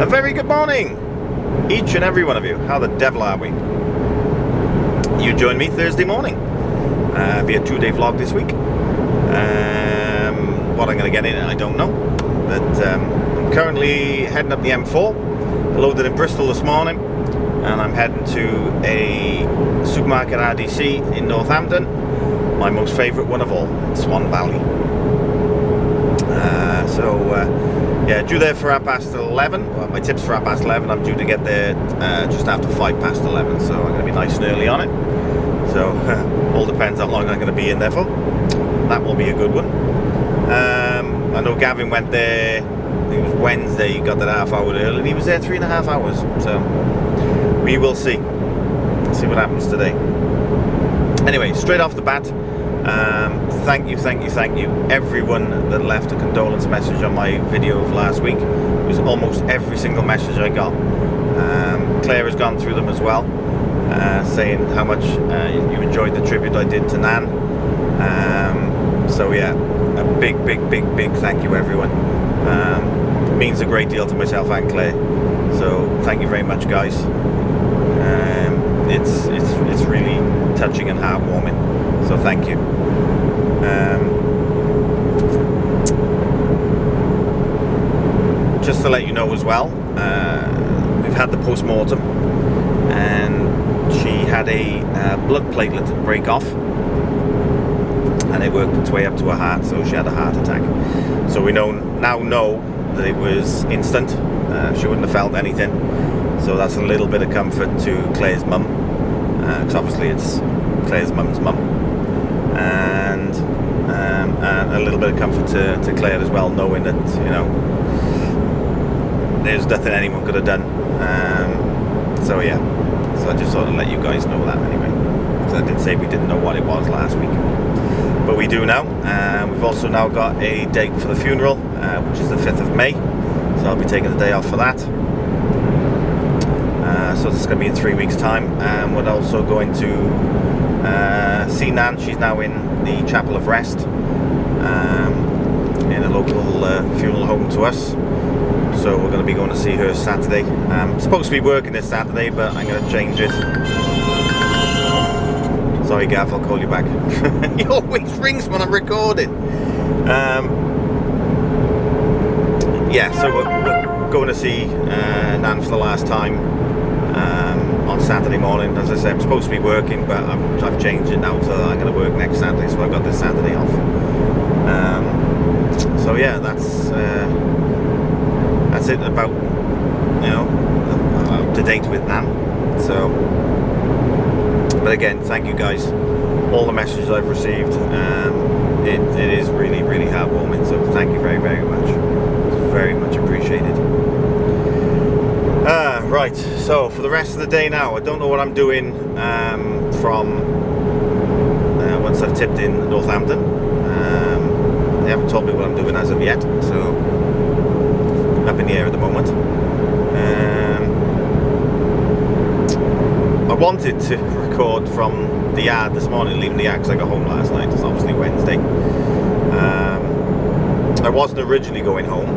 A very good morning, each and every one of you. How the devil are we? You join me Thursday morning. Be a 2-day vlog this week. What I'm going to get in it, I don't know. But I'm currently heading up the M4. I loaded in Bristol this morning, and I'm heading to a supermarket RDC in Northampton. My most favourite one of all, Swan Valley. Yeah, due there for 11:30. Well, my tip's for 11:30. I'm due to get there just after 11:05, so I'm going to be nice and early on it. So all depends how long I'm going to be in there for. That will be a good one. I know Gavin went there, I think it was Wednesday, he got there half hour early, and he was there 3.5 hours. So we will see. See what happens today. Anyway, straight off the bat, thank you everyone that left a condolence message on my video of last week. It was almost every single message I got. Claire has gone through them as well, saying how much you enjoyed the tribute I did to Nan. So yeah, a big thank you everyone. It means a great deal to myself and Claire, so thank you very much, guys. It's really touching and heartwarming, so thank you. Just to let you know as well, we've had the post-mortem, and she had a blood platelet break off, and it worked its way up to her heart, so she had a heart attack. So we now know that it was instant. She wouldn't have felt anything, so that's a little bit of comfort to Claire's mum, because obviously it's Claire's mum's mum, and a little bit of comfort to Claire as well, knowing that, you know, there's nothing anyone could have done. So yeah, so I just thought I'd let you guys know that anyway, because I did say we didn't know what it was last week, but we do now. We've also now got a date for the funeral, which is the 5th of May, so I'll be taking the day off for that. So this is going to be in 3 weeks' time, and we're also going to see Nan. She's now in the Chapel of Rest, in a local funeral home to us. So we're going to be going to see her Saturday. I'm supposed to be working this Saturday, but I'm going to change it. Sorry, Gav, I'll call you back. He always rings when I'm recording. Yeah, so we're going to see Nan for the last time on Saturday morning. As I said, I'm supposed to be working, but I've changed it now, so I'm going to work next Saturday, so I've got this Saturday off. So yeah, that's it about, you know, up to date with Nan. So, but again, thank you guys. All the messages I've received, it is really heartwarming. So thank you very much. It's very much appreciated. Right, so for the rest of the day now, I don't know what I'm doing from once I've tipped in Northampton. They haven't told me what I'm doing as of yet, so up in the air at the moment. I wanted to record from the yard this morning, leaving the yard because I got home last night. It's obviously Wednesday. I wasn't originally going home,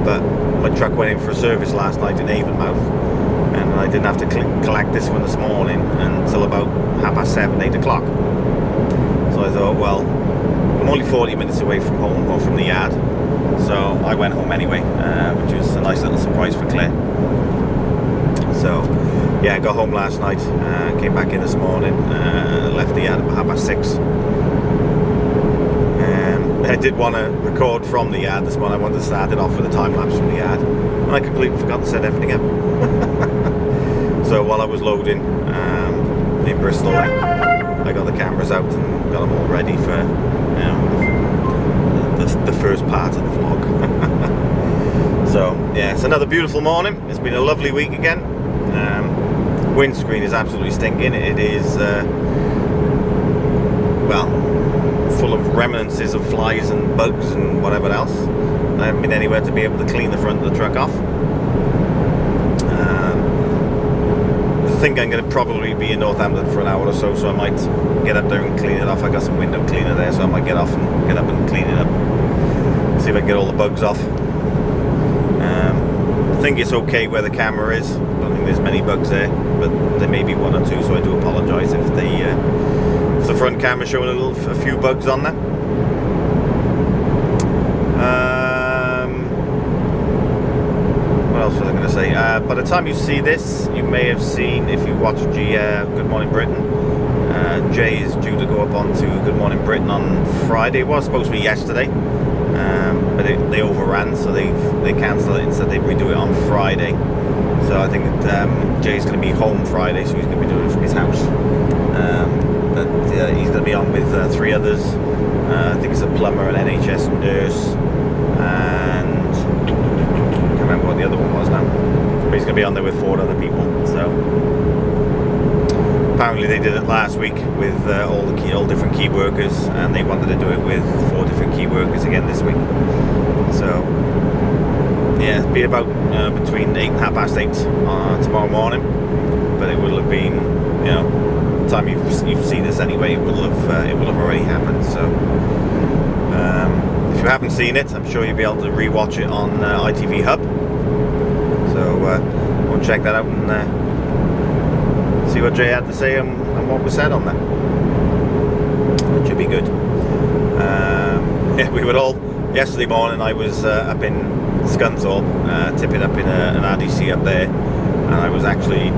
but my truck went in for a service last night in Avonmouth, and I didn't have to collect this one this morning until about 7:30, 8 o'clock. So I thought, well, I'm only 40 minutes away from home, or from the yard, so I went home anyway, which was a nice little surprise for Claire. So yeah, I got home last night, came back in this morning, left the yard at 6:30. I did want to record from the yard this morning. I wanted to start it off with a time lapse from the yard, and I completely forgot to set everything up. So while I was loading in Bristol, I got the cameras out and got them all ready for, you know, the first part of the vlog. So yeah, it's another beautiful morning. It's been a lovely week again. Windscreen is absolutely stinking. It is well, full of remnants of flies and bugs and whatever else. I haven't been anywhere to be able to clean the front of the truck off. I think I'm going to probably be in Northampton for an hour or so, so I might get up there and clean it off. I got some window cleaner there, so I might get up and clean it up. See if I can get all the bugs off. think it's okay where the camera is. I don't think there's many bugs there, but there may be one or two, so I do apologise if the front camera's showing a few bugs on there. What else was I going to say? By the time you see this, you may have seen, if you watched Good Morning Britain, Jay is due to go up onto Good Morning Britain on Friday. It was supposed to be yesterday, but they overran, so they cancelled it. Instead they redo it on Friday. So I think that Jay's going to be home Friday, so he's going to be doing it from his house. But he's going to be on with 3 others. I think it's a plumber, an NHS nurse, and I can't remember what the other one was now. But he's going to be on there with 4 other people. So apparently they did it last week with all different key workers, and they wanted to do it with 4 different key workers again this week. So yeah, it'll be about between 8 and 8:30 tomorrow morning. But it will have been, you know, by the time you've seen this anyway, it will have already happened. So if you haven't seen it, I'm sure you'll be able to rewatch it on ITV Hub. So we'll check that out and see what Jay had to say and what was said on that. It should be good. Yeah, we were all yesterday morning. I was up in Scunthorpe, tipping up in an RDC up there, and I was actually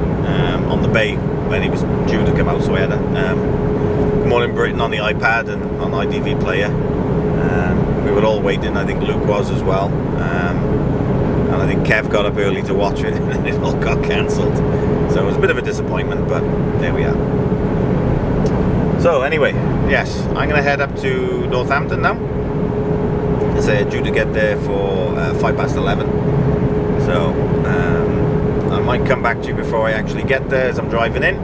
on the bay when he was due to come out. So I had a Good Morning Britain on the iPad and on ITV player. We were all waiting. I think Luke was as well. And I think Kev got up early to watch it, and it all got cancelled. So it was a bit of a disappointment, but there we are. So anyway, yes, I'm going to head up to Northampton now. As I due to get there for 11:05. So I might come back to you before I actually get there as I'm driving in.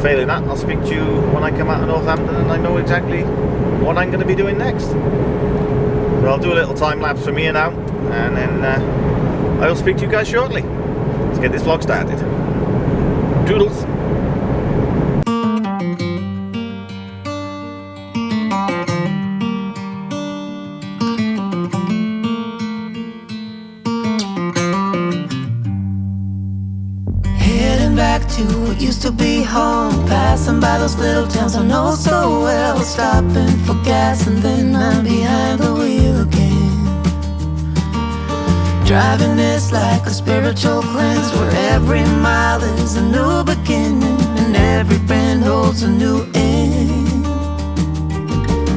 Failing that, I'll speak to you when I come out of Northampton and I know exactly what I'm going to be doing next. So I'll do a little time lapse from here now, and then I'll speak to you guys shortly. Let's get this vlog started. Toodles! Heading back to what used to be home, passing by those little towns I know so well, stopping for gas and then I'm behind the wheel again. Driving is like a spiritual cleanse, where every mile is a new beginning and every bend holds a new end.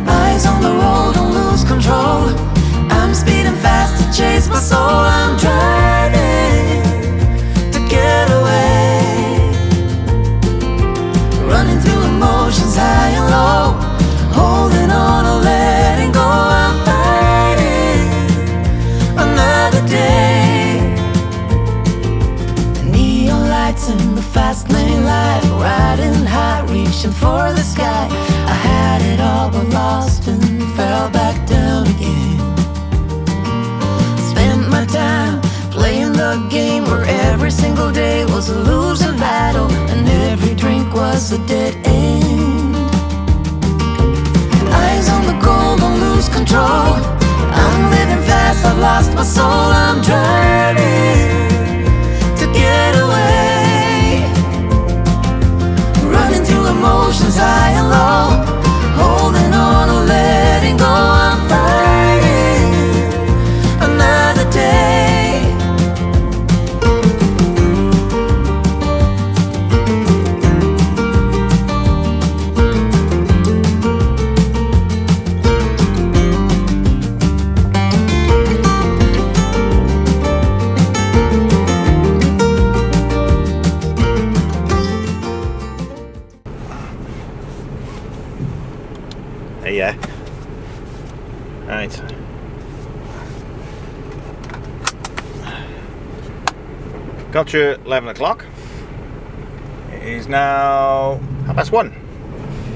Eyes on the road, don't lose control. I'm speeding fast to chase my soul. I'm driving to get away, running through emotions high and low, holding on or letting go. I'm fighting another day. The neon lights in the fast lane life, riding high, reaching for the sky. I had it all but lost and fell back down again. Spent my time playing the game where every single day was a losing battle and every drink was a dead end. Eyes on the goal, don't lose control. I'm living fast, I've lost my soul. I'm driving to get away, running through emotions high and low, holding on or letting go. I'm fighting another day. Yeah. Right. Got you 11 o'clock. It is now 1:30.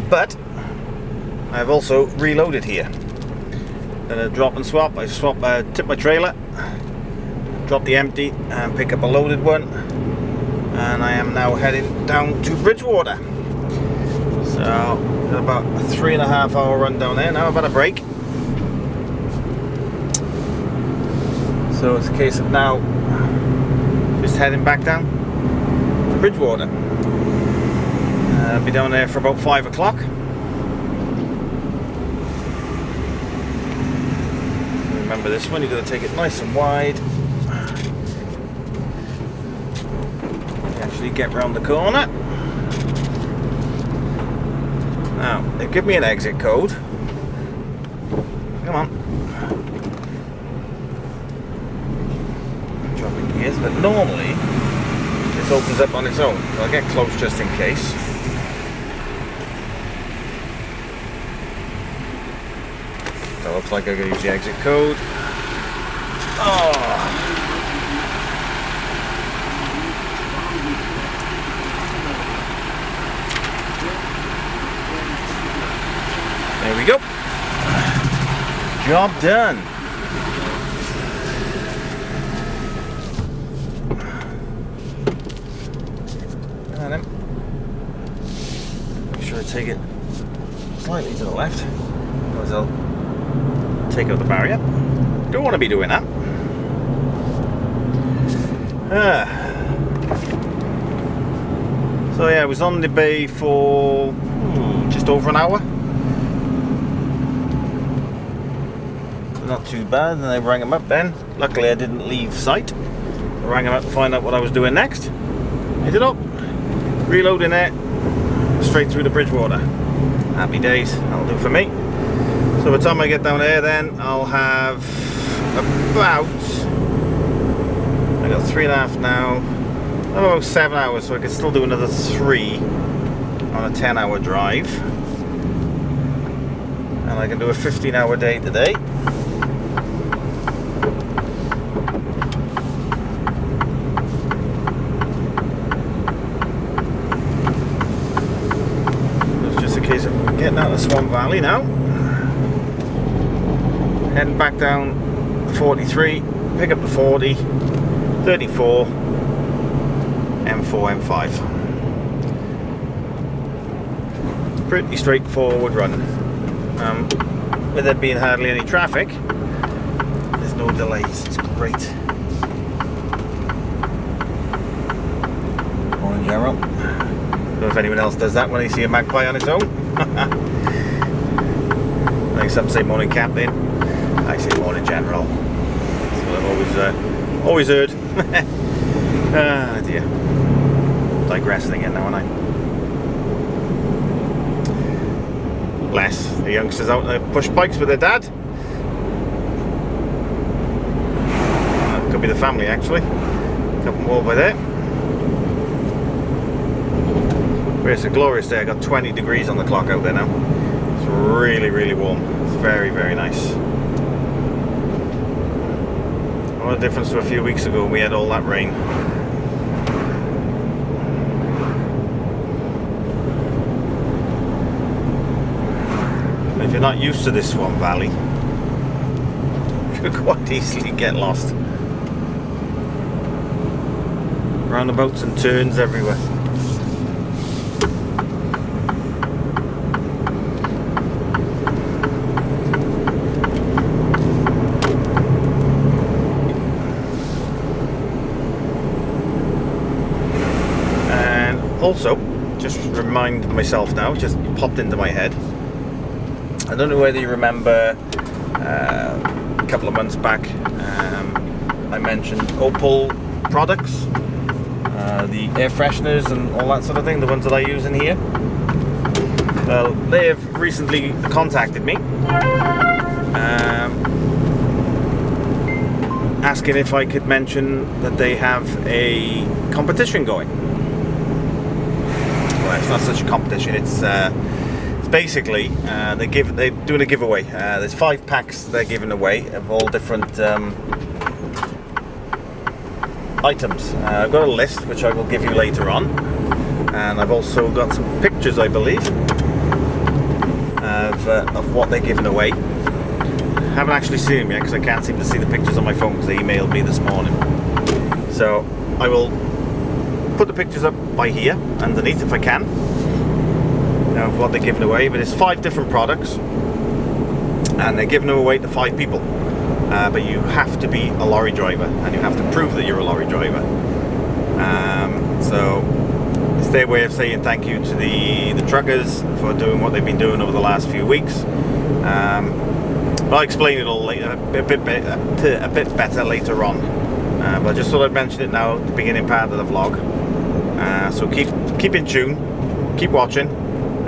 But I've also reloaded here. Then a drop and swap. I tip my trailer, drop the empty and pick up a loaded one. And I am now heading down to Bridgewater. So got about a 3.5 hour run down there. Now I've had a break. So it's a case of now just heading back down to Bridgewater. I'll be down there for about 5 o'clock. Remember this one, you've got to take it nice and wide. Actually get round the corner. Now, they give me an exit code. Come on. Dropping gears, but normally this opens up on its own. So I'll get close just in case. So it looks like I'm going to use the exit code. Oh. There we go. Job done. And then make sure I take it slightly to the left. Otherwise I'll take out the barrier. Don't want to be doing that. So yeah, I was on the bay for just over an hour. Not too bad, and I rang him up then. Luckily I didn't leave site. I rang him up to find out what I was doing next. Ended up reloading it straight through the Bridgewater. Happy days, that'll do for me. So by the time I get down there then, I'll have about, I got 3.5 now, about 7 hours, so I can still do another 3 on a 10-hour drive. And I can do a 15-hour day today. Case of getting out of Swan Valley now, heading back down 43, pick up the 40, 34, M4, M5. Pretty straightforward run. With there being hardly any traffic, there's no delays. It's great. Morning, Gerald. I don't know if anyone else does that when they see a magpie on its own. Like some say morning captain, I say morning general. That's what I've always heard. Ah dear. Digressing again now, aren't I? Bless the youngsters out there push bikes with their dad. That could be the family actually. A couple more by there. It's a glorious day. I got 20 degrees on the clock out there now. It's really, really warm. It's very, very nice. What a difference to a few weeks ago when we had all that rain. And if you're not used to this Swan Valley, you could quite easily get lost. Roundabouts and turns everywhere. Also, just remind myself now, just popped into my head. I don't know whether you remember a couple of months back, I mentioned Opal products, the air fresheners and all that sort of thing, the ones that I use in here. Well, they have recently contacted me, asking if I could mention that they have a competition going. Well, it's not such a competition. It's basically they're doing a giveaway. There's 5 packs they're giving away of all different items. I've got a list which I will give you later on, and I've also got some pictures, I believe, of what they're giving away. Haven't actually seen them yet because I can't seem to see the pictures on my phone because they emailed me this morning. So I will put the pictures up by here underneath if I can of what they're giving away, but it's 5 different products and they're giving them away to 5 people, but you have to be a lorry driver and you have to prove that you're a lorry driver. So it's their way of saying thank you to the truckers for doing what they've been doing over the last few weeks. I'll explain it all later, a bit better later on. But I just thought I'd mention it now at the beginning part of the vlog. So keep in tune, keep watching,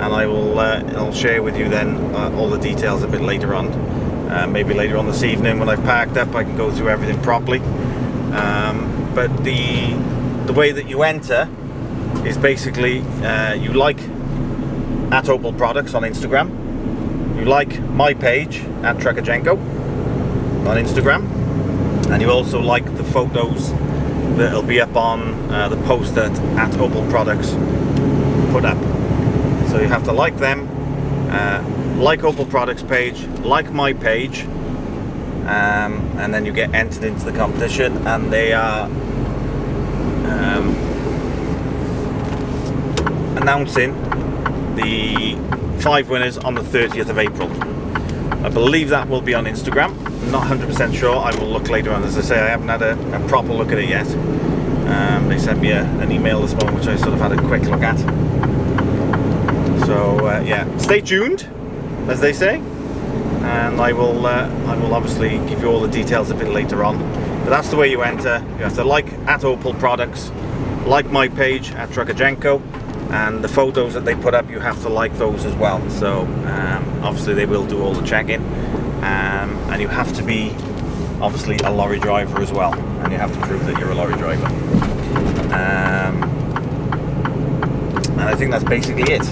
and I'll share with you then all the details a bit later on. Maybe later on this evening when I've packed up, I can go through everything properly. But the way that you enter is basically you like at Opel Products on Instagram, you like my page at Trucker Jenko on Instagram, and you also like the photos that'll be up on the post that at Opel Products put up. So you have to like them, like Opel Products page, like my page, and then you get entered into the competition, and they are announcing the 5 winners on the 30th of April. I believe that will be on Instagram. I'm not 100% sure. I will look later on. As I say, I haven't had a proper look at it yet. They sent me an email this morning, which I sort of had a quick look at. So yeah, stay tuned, as they say, and I will obviously give you all the details a bit later on. But that's the way you enter. You have to like at Opel Products, like my page at Trucker Jenko, and the photos that they put up, you have to like those as well. So obviously they will do all the check-in, and you have to be obviously a lorry driver as well, and you have to prove that you're a lorry driver. And I think that's basically it.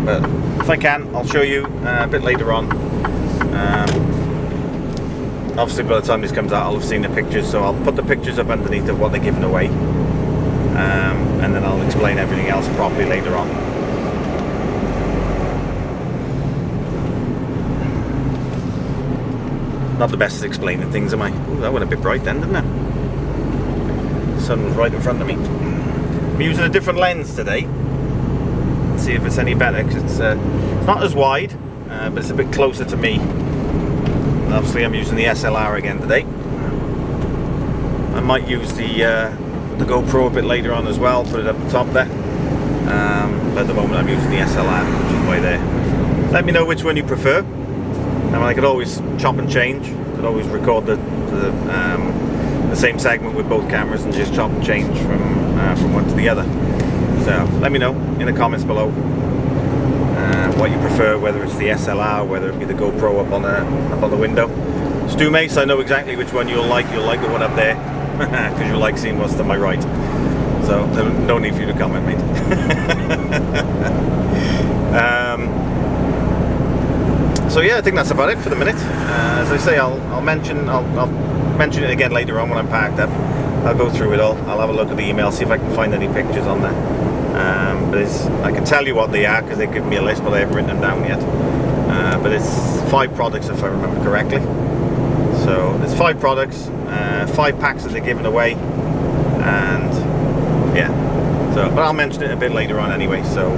But if I can, I'll show you a bit later on. Obviously by the time this comes out, I'll have seen the pictures, so I'll put the pictures up underneath of what they're giving away, and then I'll explain everything else properly later on. Not the best at explaining things, am I? Ooh, that went a bit bright then, didn't it? The sun was right in front of me. I'm using a different lens today. Let's see if it's any better, because it's not as wide, but it's a bit closer to me. And obviously I'm using the SLR again today. I might use the GoPro a bit later on as well, put it up the top there. But at the moment I'm using the SLR, which is way there. Let me know which one you prefer. I mean, I could always chop and change. I could always record the same segment with both cameras and just chop and change from one to the other. So let me know in the comments below what you prefer, whether it's the SLR, whether it be the GoPro up on the window. Stu Mace, I know exactly which one you'll like. You'll like the one up there because you like seeing what's to my right. So no need for you to comment, mate. So yeah, I think that's about it for the minute. As I say, I'll mention it again later on when I'm packed up. I'll go through it all. I'll have a look at the email, see if I can find any pictures on there. But I can tell you what they are because they've given me a list, but I haven't written them down yet. But it's 5 products if I remember correctly. So there's 5 products, 5 packs that they're giving away, and yeah. So, but I'll mention it a bit later on anyway. So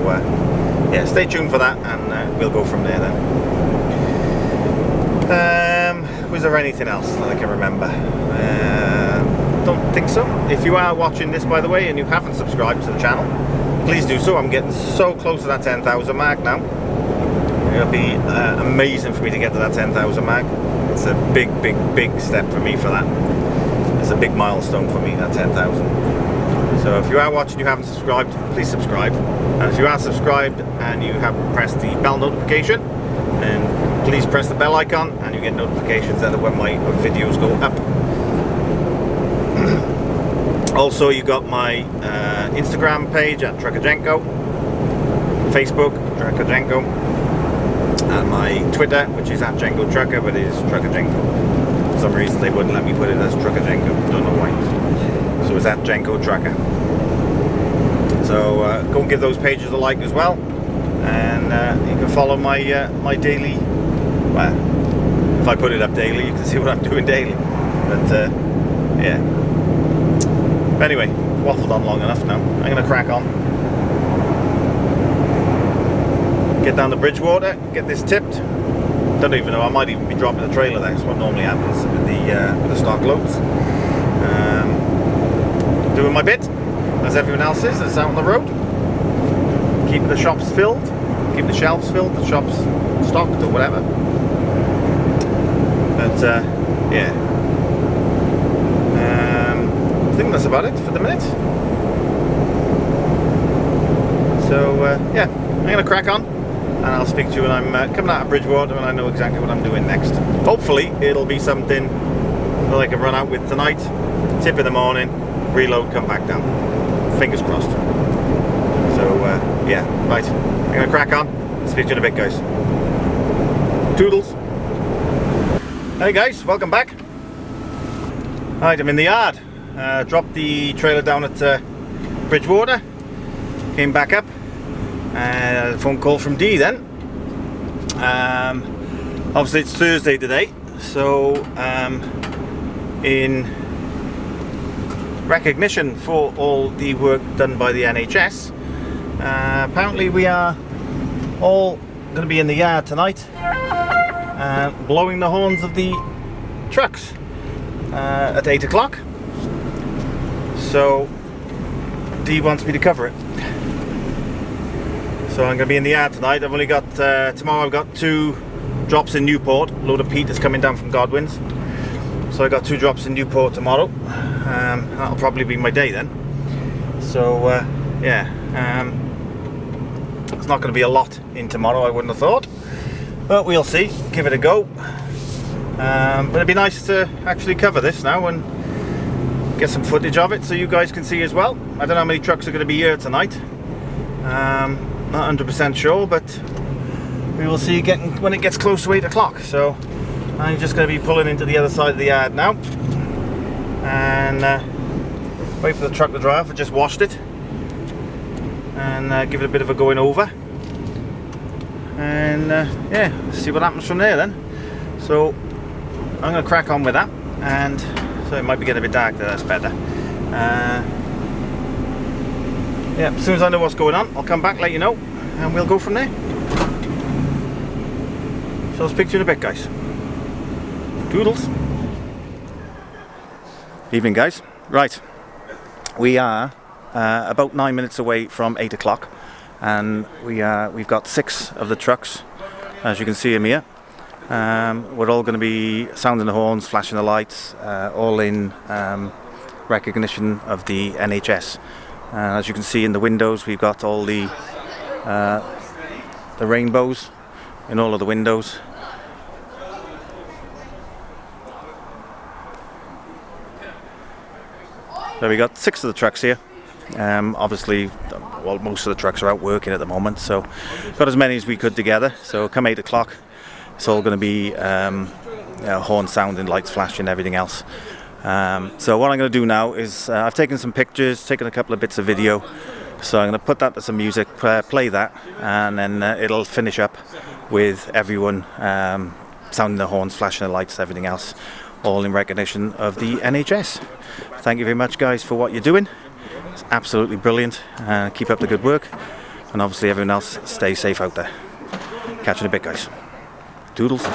yeah, stay tuned for that, and we'll go from there then. Was there anything else that I can remember? Don't think so. If you are watching this, by the way, and you haven't subscribed to the channel, please do so. I'm getting so close to that 10,000 mark now. It'll be amazing for me to get to that 10,000 mark. It's a big step for me for that. It's a big milestone for me, that 10,000. So if you are watching, you haven't subscribed, please subscribe. And if you are subscribed and you have pressed the bell notification, then please press the bell icon and you get notifications then when my videos go up. Also, you got my Instagram page at Trucker Jenko, Facebook Trucker Jenko, and my Twitter, which is at Jenko Trucker, but it is Trucker Jenko. For some reason they wouldn't let me put it as Trucker Jenko, don't know why. So it's at Jenko Trucker. So go and give those pages a like as well, and you can follow my my daily. Well, if I put it up daily, you can see what I'm doing daily. But yeah. Anyway, waffled on long enough now. I'm going to crack on. Get down to Bridgewater, get this tipped. Don't even know, I might even be dropping the trailer there. That's what normally happens with the stock loads. Doing my bit, as everyone else is that's out on the road. Keeping the shops filled, keeping the shelves filled, the shops stocked or whatever. But yeah, I think that's about it for the minute. So yeah, I'm going to crack on, and I'll speak to you when I'm coming out of Bridgewater and I know exactly what I'm doing next. Hopefully it'll be something that I can run out with tonight, tip in the morning, reload, come back down. Fingers crossed. So yeah, right, I'm going to crack on. Speak to you in a bit, guys. Toodles. Hey guys, welcome back. Right, I'm in the yard. Dropped the trailer down at Bridgewater. Came back up. A phone call from Dee then. Obviously it's Thursday today, so in recognition for all the work done by the NHS, apparently we are all going to be in the yard tonight, blowing the horns of the trucks at 8 o'clock. So Dee wants me to cover it. So I'm going to be in the yard tonight. I've only got, tomorrow I've got 2 drops in Newport. A load of peat is coming down from Godwin's. So I got 2 drops in Newport tomorrow. That'll probably be my day then. So yeah, it's not going to be a lot in tomorrow, I wouldn't have thought. But we'll see, give it a go. But it'd be nice to actually cover this now and get some footage of it so you guys can see as well. I don't know how many trucks are going to be here tonight. Not 100% sure, but we will see when it gets close to 8 o'clock. So I'm just going to be pulling into the other side of the yard now and wait for the truck to dry off. I just washed it and give it a bit of a going over, and yeah, see what happens from there then. So I'm going to crack on with that, and so it might be getting a bit dark there, that's better. Yeah, as soon as I know what's going on, I'll come back, let you know, and we'll go from there. So I'll speak to you in a bit, guys. Toodles. Evening, guys. Right, we are about 9 minutes away from 8 o'clock, and we've got 6 of the trucks, as you can see them here. We're all going to be sounding the horns, flashing the lights, all in recognition of the NHS. As you can see in the windows, we've got all the rainbows in all of the windows. So we got 6 of the trucks here. Obviously, well, most of the trucks are out working at the moment, so got as many as we could together. So come 8 o'clock, it's all going to be horn sounding, lights flashing, everything else. So what I'm going to do now is I've taken some pictures, taken a couple of bits of video, so I'm going to put that to some music, play that, and then it'll finish up with everyone sounding the horns, flashing the lights, everything else, all in recognition of the NHS. Thank you very much, guys, for what you're doing. It's absolutely brilliant. Keep up the good work, and obviously everyone else stay safe out there. Catch you in a bit, guys. Toodles.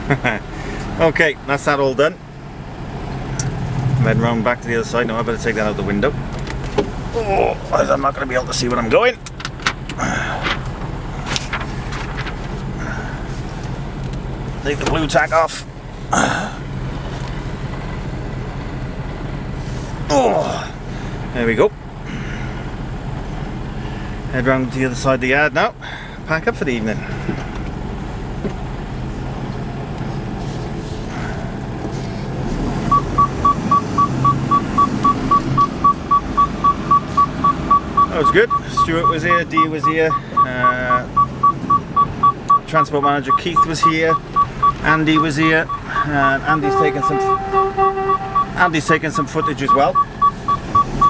Okay, that's that all done. I'm heading round back to the other side now. I better take that out the window. Oh, I'm not going to be able to see where I'm going. Take the blue tack off. Oh, there we go. Head round to the other side of the yard now. Pack up for the evening. That was good. Stuart was here, Dee was here, Transport Manager Keith was here, Andy was here, and Andy's taken some footage as well.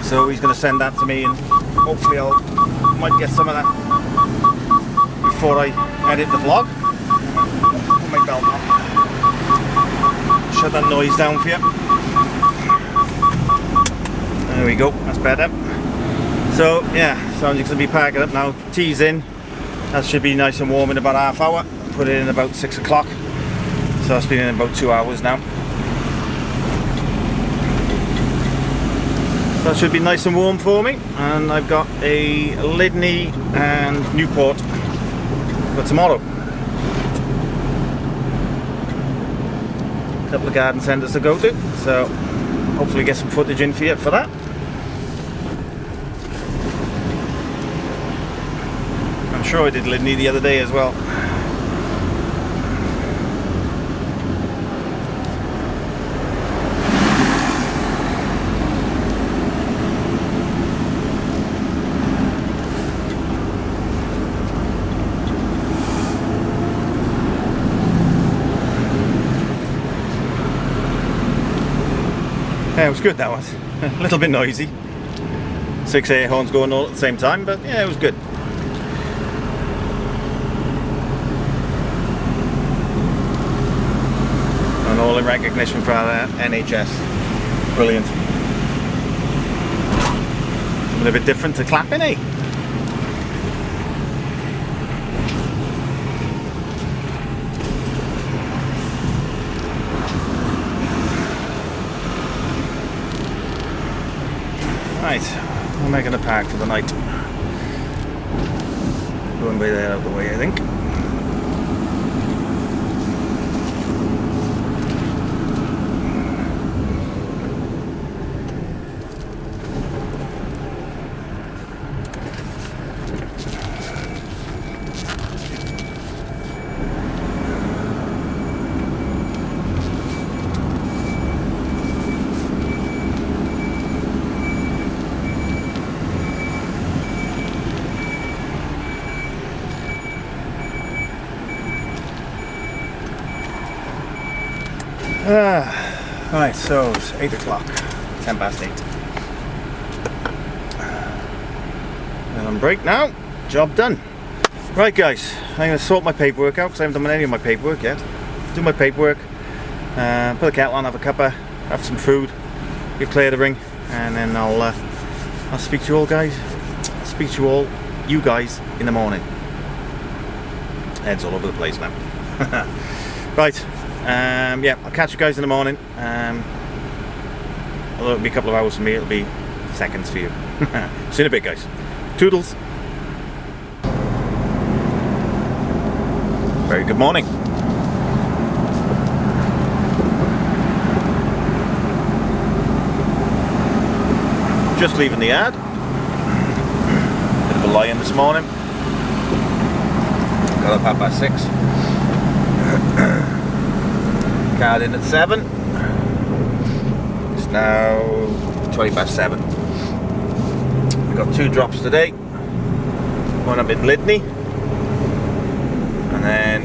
So he's going to send that to me, and hopefully might get some of that before I edit the vlog. Put my belt on. Shut that noise down for you. There we go. That's better. So yeah, so I'm just going to be packing up now. Tea's in. That should be nice and warm in about half hour. Put it in about 6 o'clock. So that's been in about 2 hours now. That should be nice and warm for me. And I've got a Lydney and Newport for tomorrow. A couple of garden centres to go to. So hopefully get some footage in for you for that. I'm sure I did Lydney the other day as well. Yeah, it was good, that was. A little bit noisy. 6 air horns going all at the same time, but yeah, it was good. And all in recognition for our NHS. Brilliant. Something a bit different to clapping, eh? Right, I'm making a pack for the night. Going by there out of the way, I think. Right, so it's 8 o'clock, 10 past 8. And on break now, job done. Right guys, I'm going to sort my paperwork out because I haven't done any of my paperwork yet. Do my paperwork, put the kettle on, have a cuppa, have some food, get clear the ring, and then I'll speak to you all guys. I'll speak to you guys in the morning. Head's all over the place now. Right. Yeah, I'll catch you guys in the morning. Although it'll be a couple of hours for me, it'll be seconds for you. See you in a bit, guys. Toodles. Very good morning. Just leaving the yard. Bit of a lie-in this morning. Got up 6:30. Card in at 7. It's now 20 past 7. We've got 2 drops today. One up in Lydney and then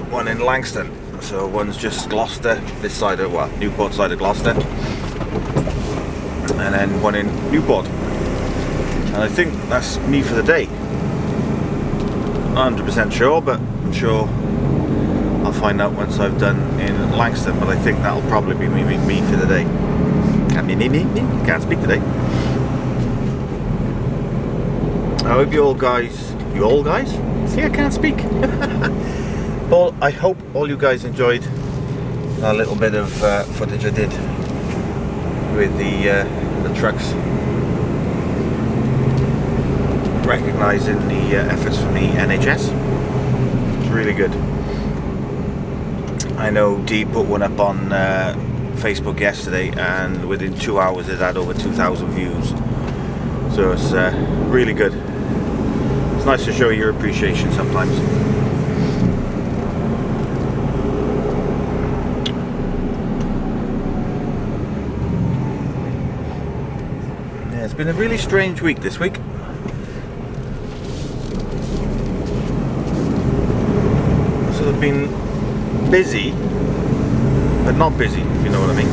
one in Langston. So one's just Gloucester, this side of, well, Newport side of Gloucester, and then one in Newport. And I think that's me for the day. Not 100% sure, but I'm sure I'll find out once I've done in Langston, but I think that'll probably be me for the day. Can't speak today. I hope you all guys, see, I can't speak. Well, I hope all you guys enjoyed a little bit of footage I did with the trucks, recognising the efforts from the NHS. It's really good. I know Dee put one up on Facebook yesterday, and within 2 hours it had over 2,000 views. So it's really good. It's nice to show your appreciation sometimes. Yeah, it's been a really strange week this week. So I've been busy, but not busy, if you know what I mean.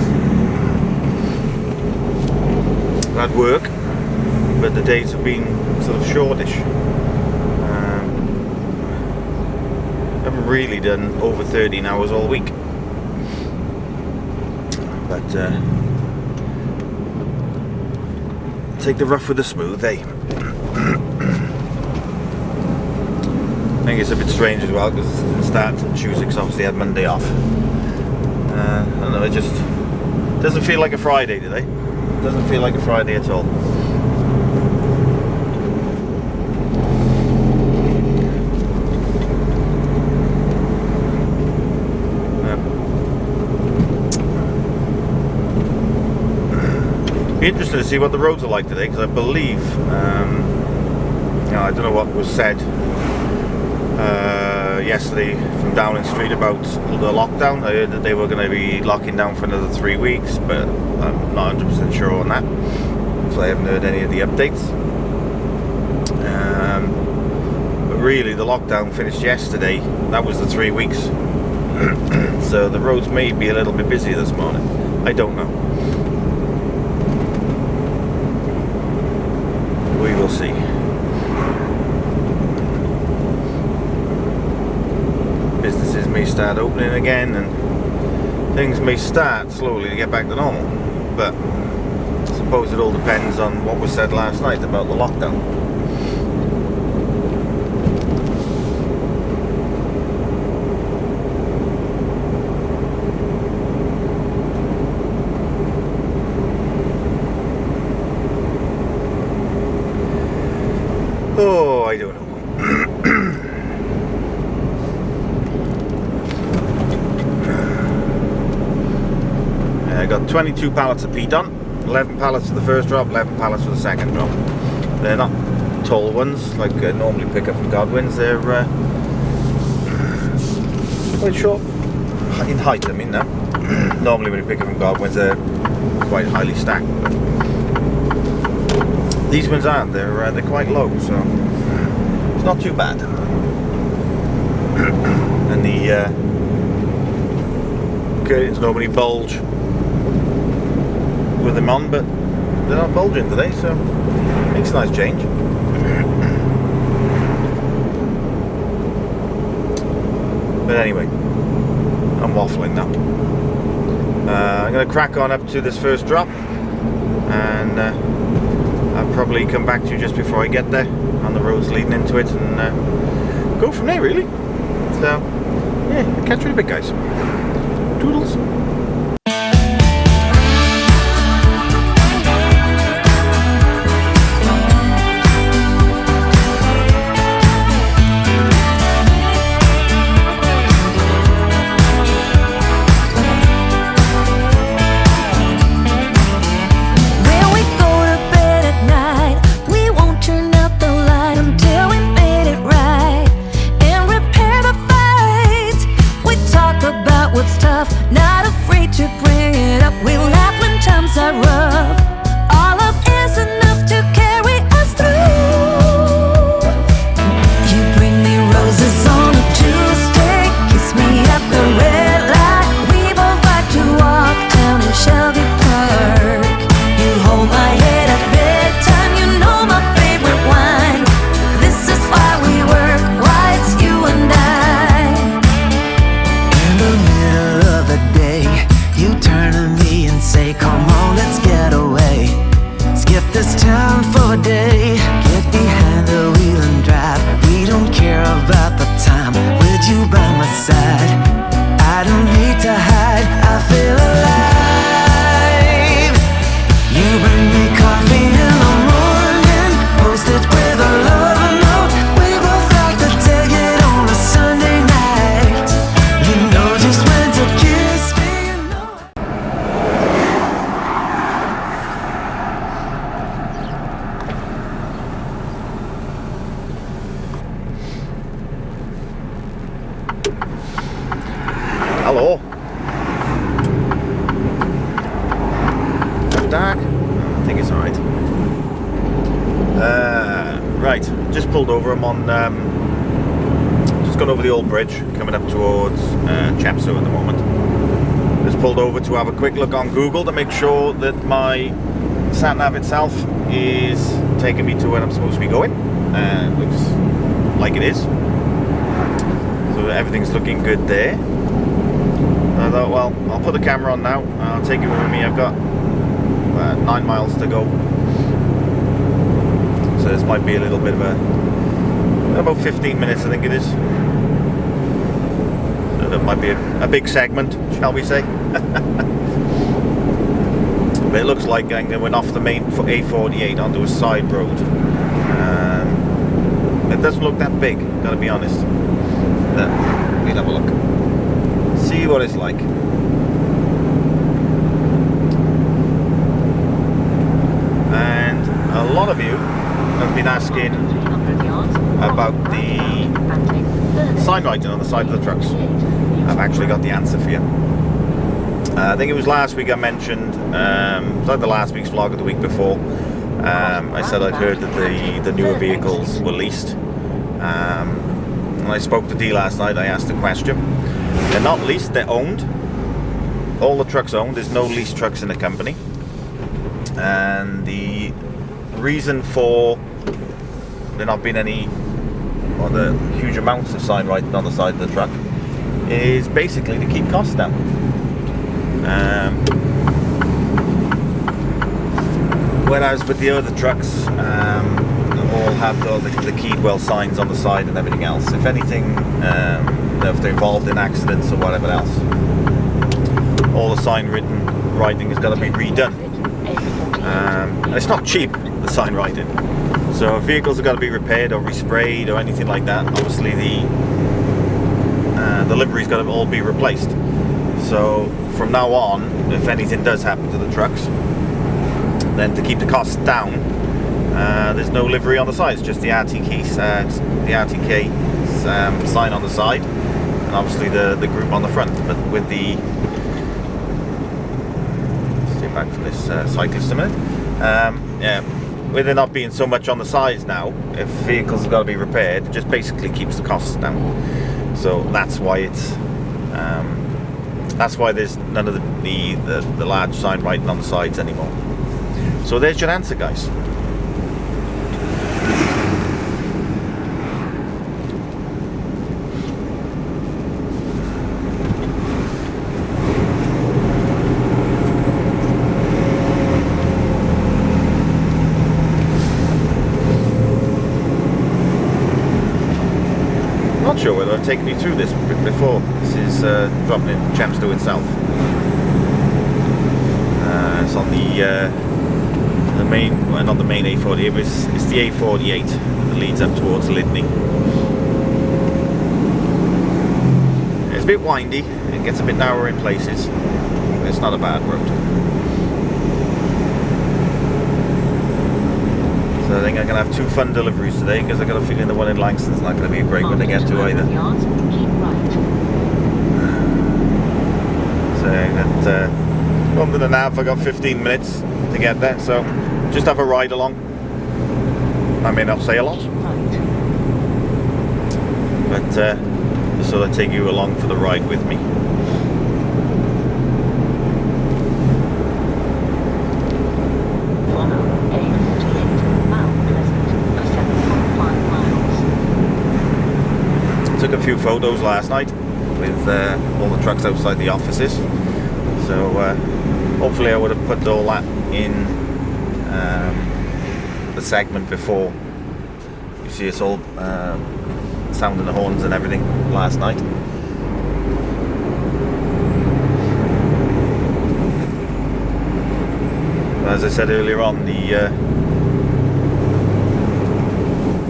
I've had work, but the days have been sort of shortish. Haven't really done over 13 hours all week. But take the rough with the smooth, eh? I think it's a bit strange as well, because it starts on Tuesday, because obviously I had Monday off. I don't know, it just doesn't feel like a Friday today. It doesn't feel like a Friday at all. Be interesting to see what the roads are like today, because I believe, I don't know what was said yesterday from Downing Street about the lockdown. I heard that they were going to be locking down for another 3 weeks, but I'm not 100% sure on that, so I haven't heard any of the updates. But really, the lockdown finished yesterday. That was the 3 weeks. So the roads may be a little bit busy this morning. I don't know. We will see. Businesses may start opening again, and things may start slowly to get back to normal. But I suppose it all depends on what was said last night about the lockdown. Oh, I don't know. I got 22 pallets of peat done, 11 pallets for the first drop, 11 pallets for the second drop. They're not tall ones like I normally pick up from Godwin's. They're quite short in height, I mean now. Normally when you pick up from Godwin's they're quite highly stacked. These ones aren't, they're quite low, so it's not too bad. And the curtains normally bulge with them on, but they're not bulging today, so makes a nice change. But anyway, I'm waffling now. I'm going to crack on up to this first drop, and I'll probably come back to you just before I get there on the roads leading into it, and go from there really. So yeah, catch you in a bit, guys. Toodles. The Hello. Dark? I think it's alright. Right, just pulled over. I'm on, just gone over the old bridge, coming up towards Chepstow at the moment. Just pulled over to have a quick look on Google to make sure that my sat-nav itself is taking me to where I'm supposed to be going. Looks like it is. So everything's looking good there. I thought, well, I'll put the camera on now. I'll take it with me. I've got 9 miles to go. So this might be a little bit of about 15 minutes, I think it is. So that might be a big segment, shall we say. But it looks like I went off the main A48 onto a side road. It doesn't look that big, gotta be honest. But we'll have a look. See what it's like. And a lot of you have been asking about the sign writing on the side of the trucks. I've actually got the answer for you. I think it was last week I mentioned, it was like the last week's vlog or the week before, I said I'd heard that the newer vehicles were leased. When I spoke to Dee last night, I asked the question. They're not leased, they're owned. All the trucks owned, there's no leased trucks in the company. And the reason for there not being any, or the huge amounts of sign writing on the side of the truck, is basically to keep costs down. Whereas with the other trucks, all have the Keedwells signs on the side and everything else. If anything, if they're involved in accidents or whatever else, all the writing has got to be redone. And it's not cheap, the sign writing. So if vehicles have got to be repaired or resprayed or anything like that, obviously the livery's got to all be replaced. So from now on, if anything does happen to the trucks, then to keep the costs down, there's no livery on the side. It's just the RTK sign on the side, and obviously the group on the front. But with the stay back for this cyclist a minute. With there not being so much on the sides now, if vehicles have got to be repaired, it just basically keeps the costs down. So that's why it's that's why there's none of the large sign writing on the sides anymore. So there's your answer, guys. Not sure whether I've taken you through this before. This is dropping in Chepstow itself. It's on the main, well, not the main A48, but it's the A48 that leads up towards Lydney. It's a bit windy, it gets a bit narrower in places, but it's not a bad road. So I think I'm going to have 2 fun deliveries today, because I've got a feeling the one in Langston's not going to be a great one to get to either. So at 1 minute and a half, I got 15 minutes to get there, so just have a ride along. I may not say a lot, but just sort of take you along for the ride with me. Took a few photos last night with all the trucks outside the offices, so hopefully I would have put all that in the segment before. You see us all sounding the horns and everything last night. As I said earlier on,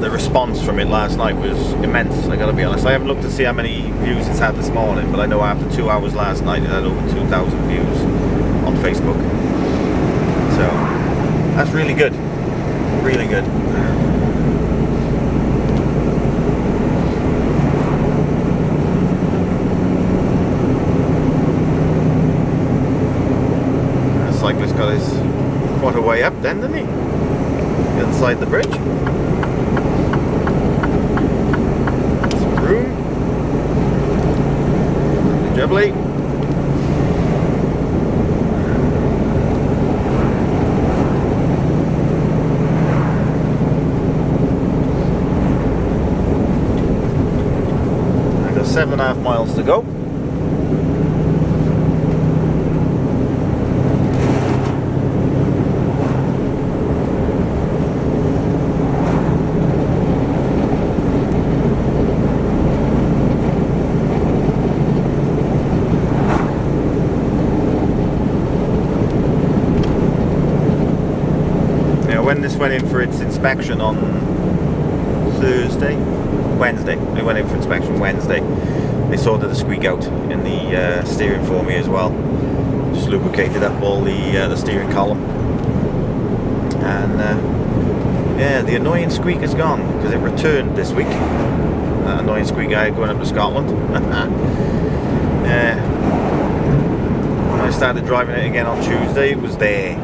the response from it last night was immense, I gotta be honest. I haven't looked to see how many views it's had this morning, but I know after 2 hours last night it had over 2,000 views on Facebook. So that's really good, really good. got his quite a way up then, didn't he? Inside the bridge. Some room. Jubbly. I got 7.5 miles to go. When this went in for its inspection on Wednesday. It went in for inspection Wednesday. They sorted the squeak out in the steering for me as well. Just lubricated up all the steering column. And yeah, the annoying squeak is gone because it returned this week. That annoying squeak I had going up to Scotland. Yeah. When I started driving it again on Tuesday, it was there.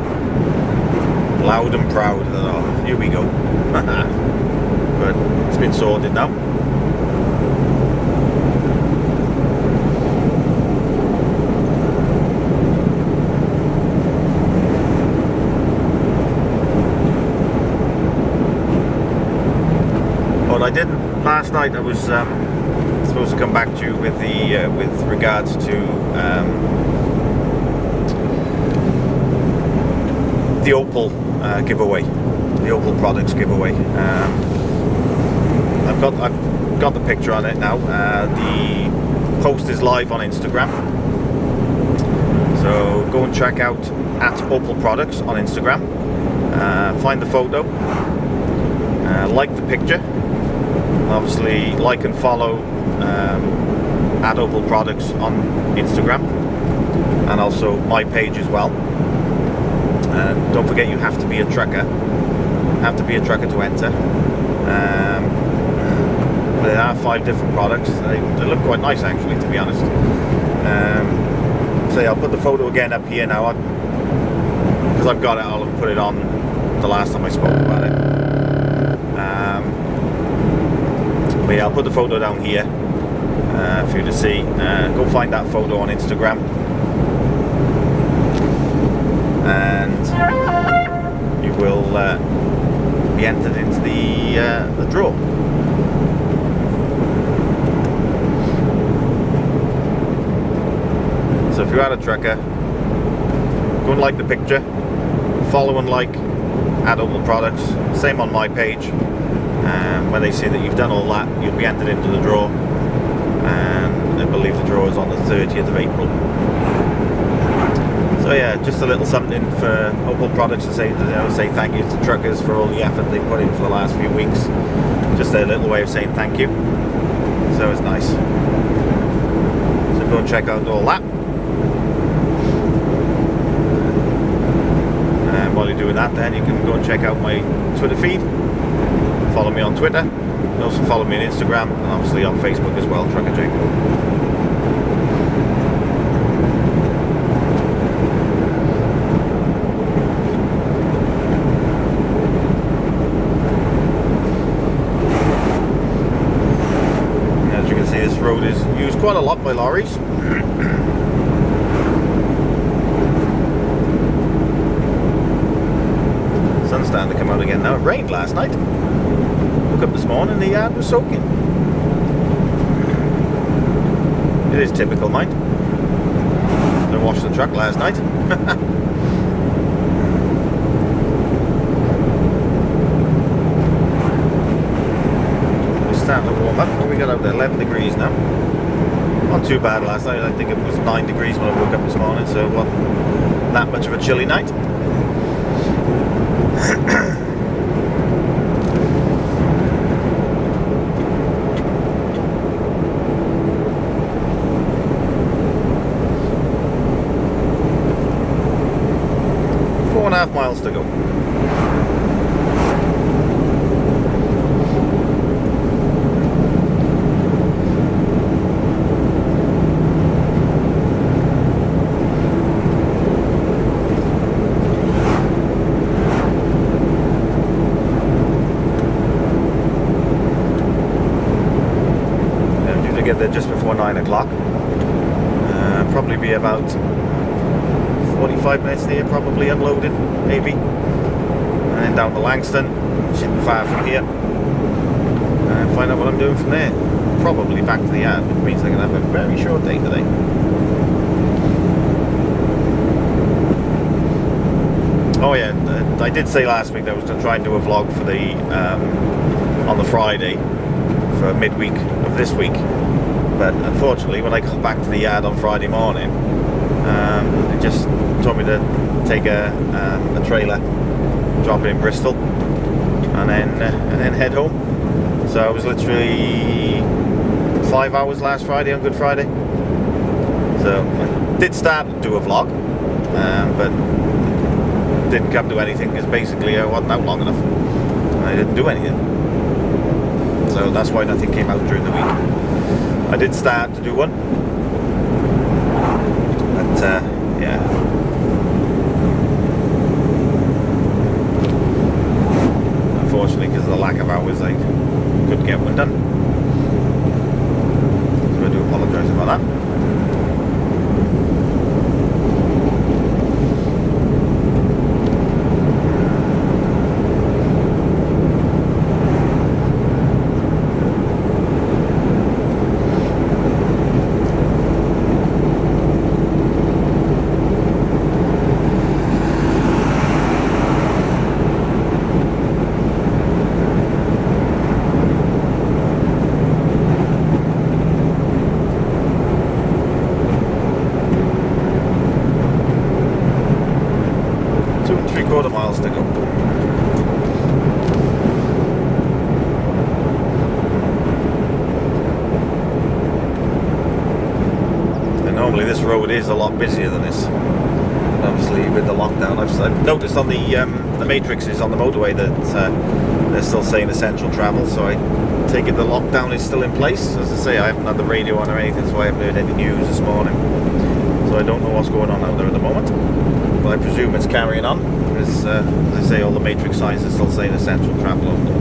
Loud and proud. Oh, here we go. But it's been sorted now. What I did last night, I was supposed to come back to you with the with regards to the Opel giveaway, the Opel products giveaway. I've got the picture on it now. The post is live on Instagram, so go and check out @Opel Products on Instagram. Find the photo, like the picture, and obviously like and follow @Opel Products on Instagram, and also my page as well. And don't forget, you have to be a trucker. Have to be a trucker to enter. There are 5 different products. They look quite nice, actually, to be honest. So yeah, I'll put the photo again up here now because I've got it. I'll have put it on the last time I spoke about it. But yeah, I'll put the photo down here for you to see. Go find that photo on Instagram. And you will be entered into the draw. So if you are a trucker, go and like the picture, follow and like @Opel Products, same on my page. When they see that you've done all that, you'll be entered into the draw, and I believe the draw is on the 30th of April. So yeah, just a little something for Opel Products to say thank you to truckers for all the effort they've put in for the last few weeks. Just a little way of saying thank you. So it's nice. So go and check out all that. And while you're doing that, then you can go and check out my Twitter feed. Follow me on Twitter. You can also follow me on Instagram, and obviously on Facebook as well, Trucker Jenko. This road is used quite a lot by lorries. Sun's starting to come out again now. It rained last night. Woke up this morning, the yard was soaking. It is typical, mind. I washed the truck last night. Starting to warm up. What we got out there? 11 degrees now. Not too bad last night. I think it was 9 degrees when I woke up this morning, so it wasn't that much of a chilly night. Four and a half miles to go. before 9 o'clock. Probably be about 45 minutes there, probably unloading, maybe. And then down to Langston, which isn't far from here. And find out what I'm doing from there. Probably back to the yard, which means I'm going to have a very short day today. Oh yeah, I did say last week that I was going to try and do a vlog for the on the Friday for midweek of this week, but unfortunately when I got back to the yard on Friday morning, they just told me to take a trailer, drop it in Bristol, and then head home. So I was literally 5 hours last Friday on Good Friday. So I did start to do a vlog, but didn't come to anything because basically I wasn't out long enough and I didn't do anything. So that's why nothing came out during the week. I did start to do one, but yeah. Unfortunately, because of the lack of hours, I couldn't get one done. So I do apologise about that. Miles to go. And normally this road is a lot busier than this. Obviously with the lockdown, I've noticed on the matrices on the motorway that they're still saying essential travel, so I take it the lockdown is still in place. As I say, I haven't had the radio on or anything, so I haven't heard any news this morning. So I don't know what's going on out there at the moment. But I presume it's carrying on, because as I say, all the matrix signs are still saying essential travel only.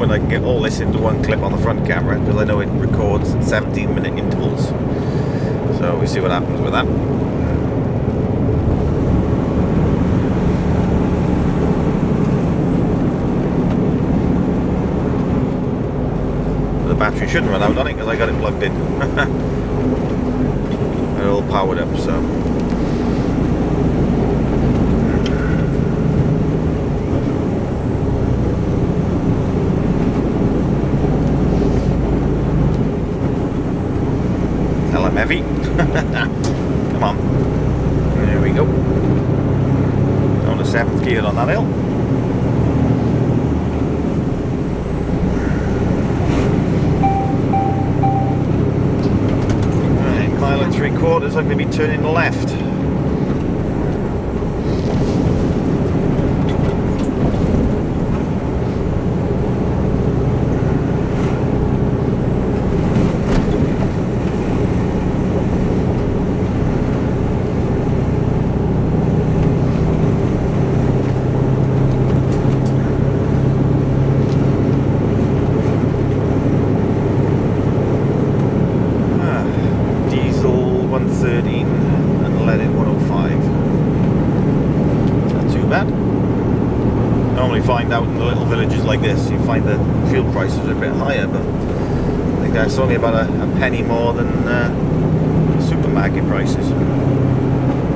I can get all this into one clip on the front camera, because I know it records at 17-minute intervals. So we see what happens with that. The battery shouldn't run out on it because I got it plugged in. It's all powered up, so. I'm heavy. Come on. There we go. On the 7th gear on that hill. Right, 1 3/4. I'm going to be turning left. Find out in the little villages like this, you find the fuel prices are a bit higher, but I think that's only about a penny more than supermarket prices.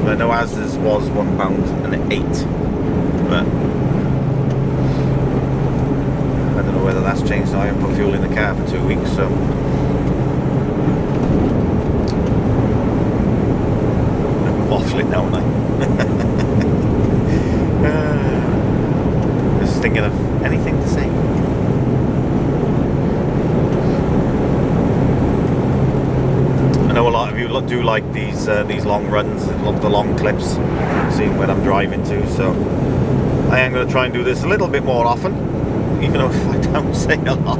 But I know Asda's was £1.08, but I don't know whether that's changed. I haven't put fuel in the car for 2 weeks, so I'm waffling now, aren't I? Thinking of anything to say. I know a lot of you do like these long runs, the long clips, seeing where I'm driving to. So I am going to try and do this a little bit more often, even though I don't say a lot.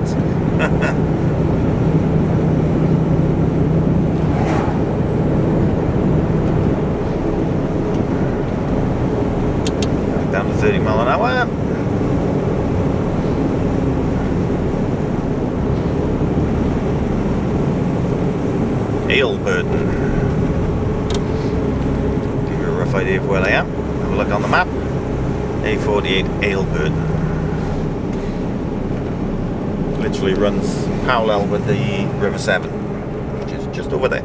Down to 30 mile an hour. Aylburton. Give you a rough idea of where I am. Have a look on the map. A48 Aylburton. Literally runs parallel with the River Severn, which is just over there.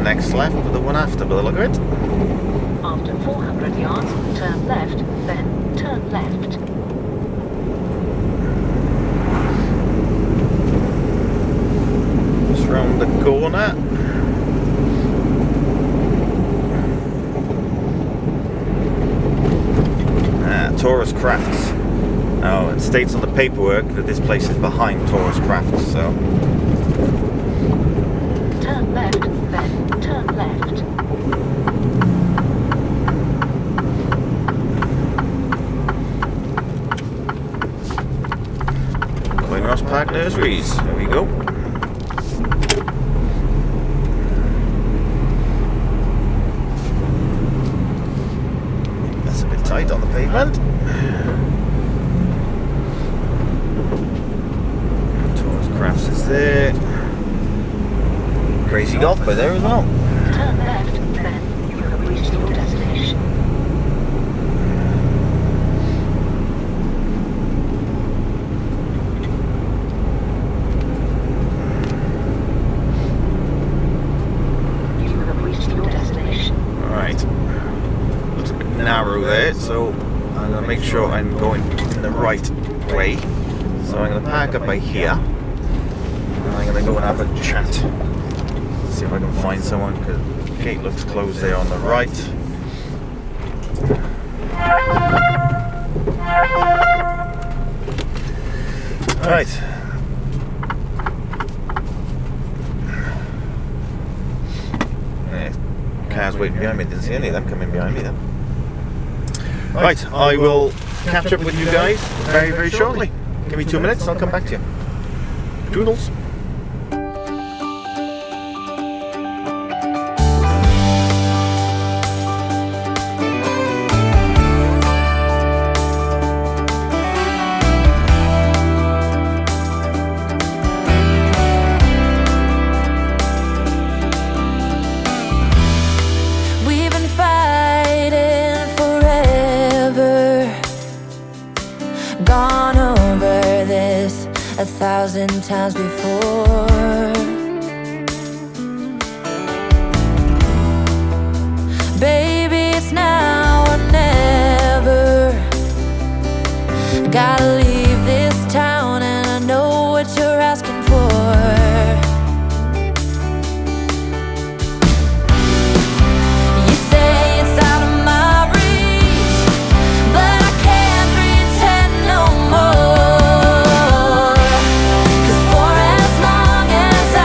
Next left for the one after, by the look of it. After 400 yards, turn left, then turn left. Just round the corner. Taurus Crafts. Oh, it states on the paperwork that this place is behind Taurus Crafts, so. Turn left, then turn left. Ross Park Nurseries. There we go. That's a bit tight on the pavement. Taurus Crafts is there. Crazy Golf by there as well. Turn left, then you have reached your destination. You have reached your destination. Alright. Looks a bit narrow there, so I'm going to make sure I'm going in the right way. So I'm going to park up by here. And I'm going to go and have a chat. See if I can find someone, because the gate looks closed there on the right. Alright. Yeah, cars waiting behind me, didn't see any of them coming behind me then. Right, I will catch up with you guys very, very shortly. Give me 2 minutes, I'll come back to you. Toodles. Gone over this 1,000 times before. Baby, it's now or never. Gotta leave this town and I know what you're asking for. As long as I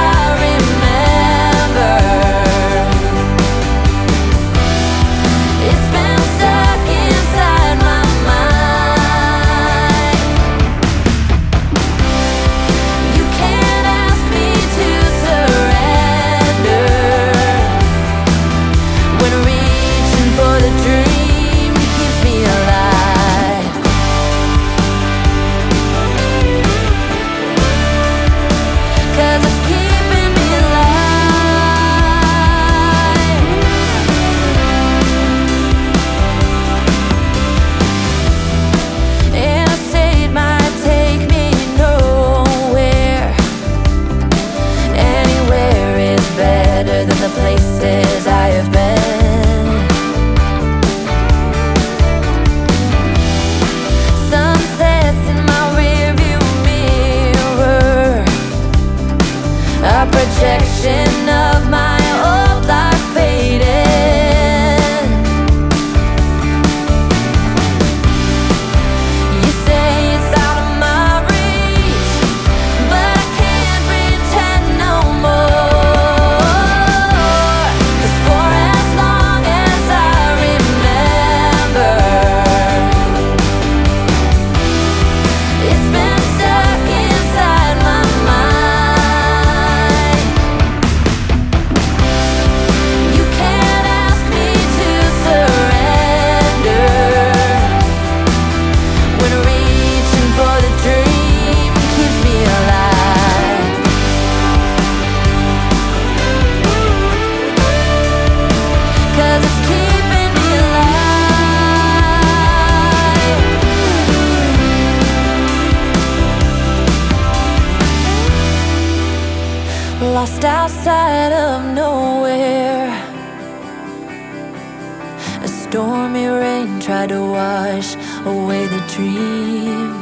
tried to wash away the dream.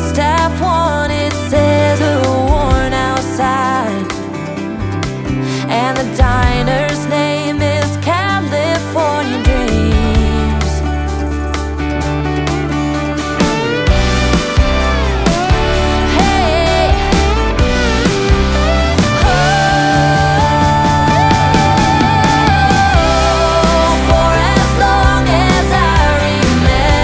Staff one, it says a worn outside, and the diner's name is California Dreams. Hey, oh, for as long as I remember,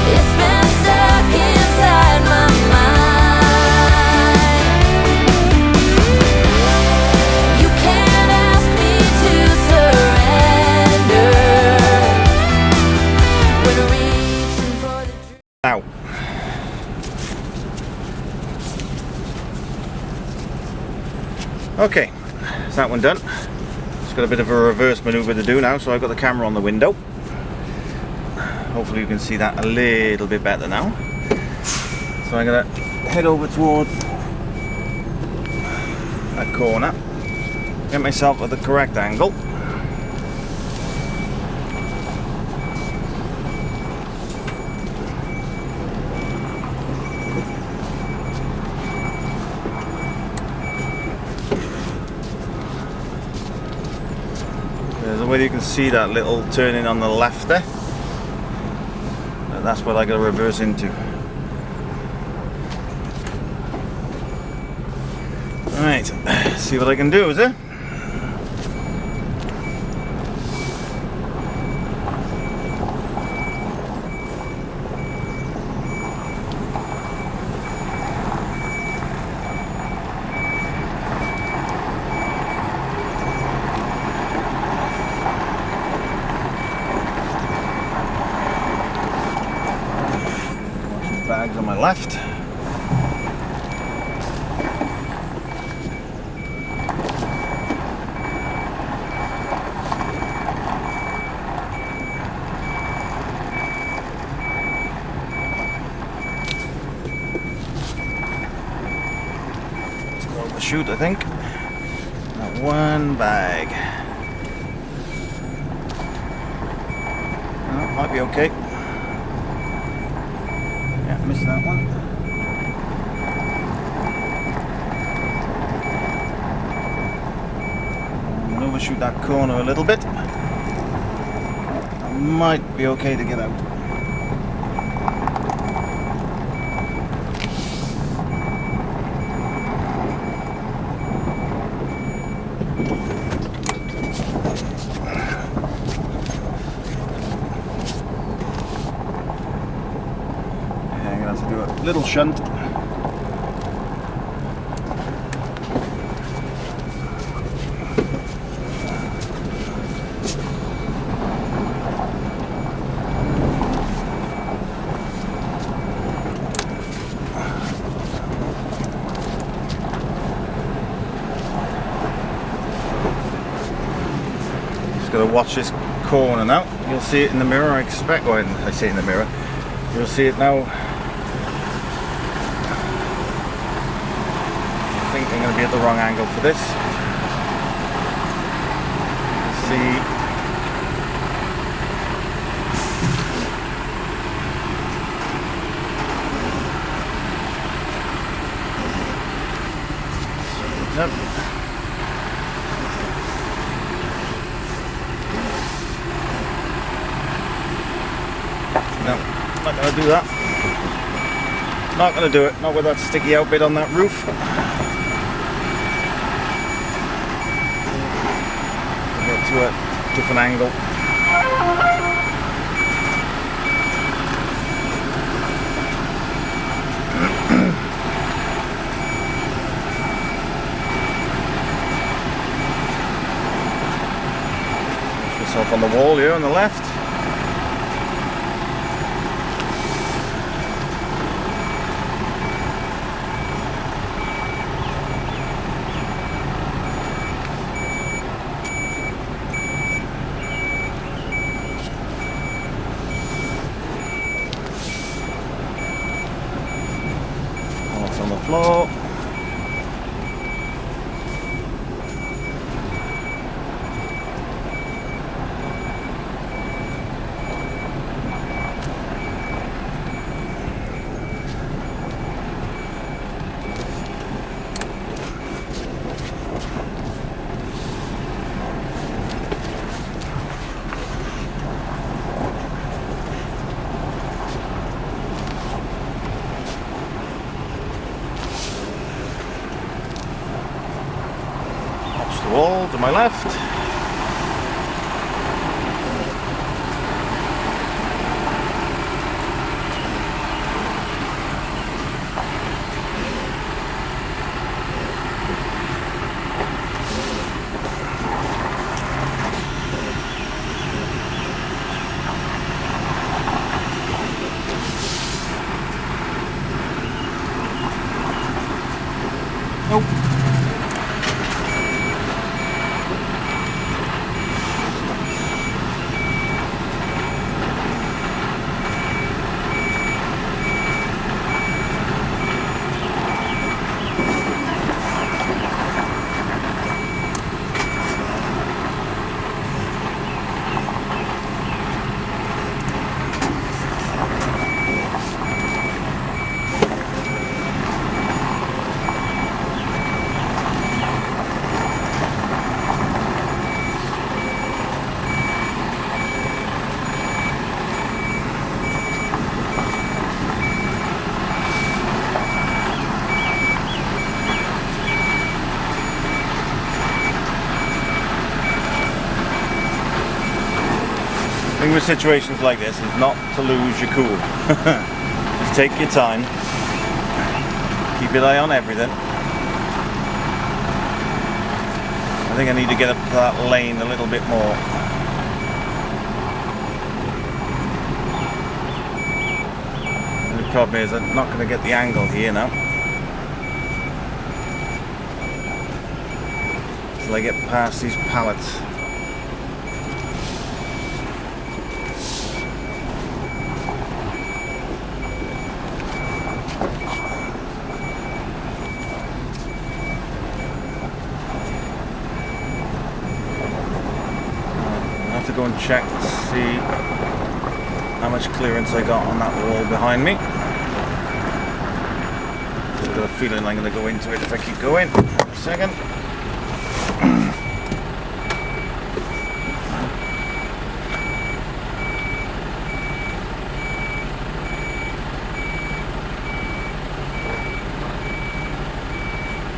it's been stuck inside my mind. You can't ask me to surrender when reaching for the dream. Now, okay, is that one done? Just got a bit of a reverse maneuver to do now, so I've got the camera on the window. Hopefully you can see that a little bit better now. So I'm gonna head over towards that corner, get myself at the correct angle. There's a way you can see that little turning on the left there. And that's what I gotta reverse into. Alright, see what I can do, is it? Bags on my left. Let's go overshoot, I think. That one bag. Oh, might be okay. Yeah, missed that one. I'm gonna overshoot that corner a little bit. I might be okay to get out. Do a little shunt. Just got to watch this corner now. You'll see it in the mirror, I expect. Well, I see it in the mirror. You'll see it now. I think I'm going to be at the wrong angle for this. See. Yep. No, not going to do that. Not going to do it. Not with that sticky out bit on that roof. Get to a different angle. Push yourself on the wall here on the left. On the floor. wall to my left. Nope. The thing with situations like this is not to lose your cool. Just take your time, keep your eye on everything. I think I need to get up to that lane a little bit more. And the problem is I'm not going to get the angle here now. Till I get past these pallets. Go and check to see how much clearance I got on that wall behind me. I've got a feeling I'm going to go into it if I keep going. A second.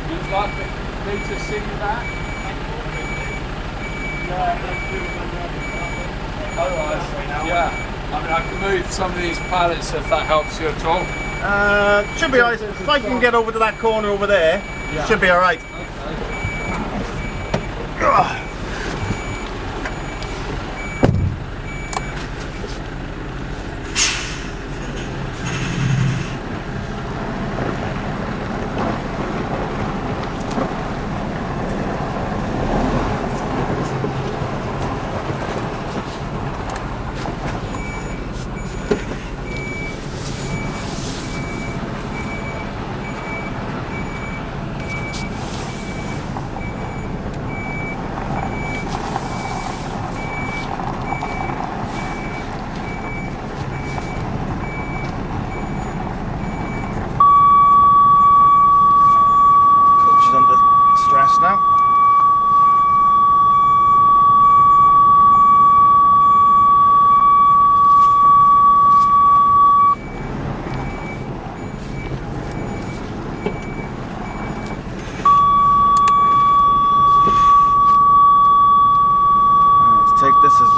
You'd like me to see that? Yeah, I mean I can move some of these pallets if that helps you at all. Should be alright. If I can get over to that corner over there, Yeah. should be alright. Okay.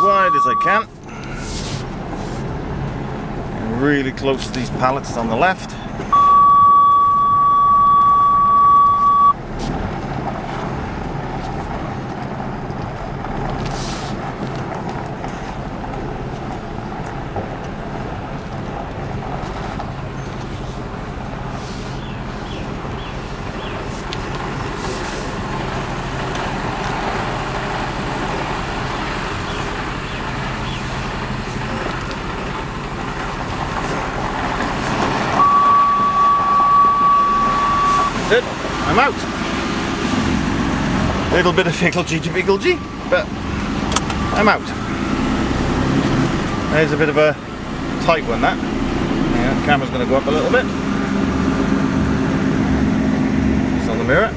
Wide as I can. And really close to these pallets on the left. It. I'm out. Little bit of higgledy-piggledy, but I'm out. There's a bit of a tight one, that. Yeah, the camera's going to go up a little bit. It's on the mirror.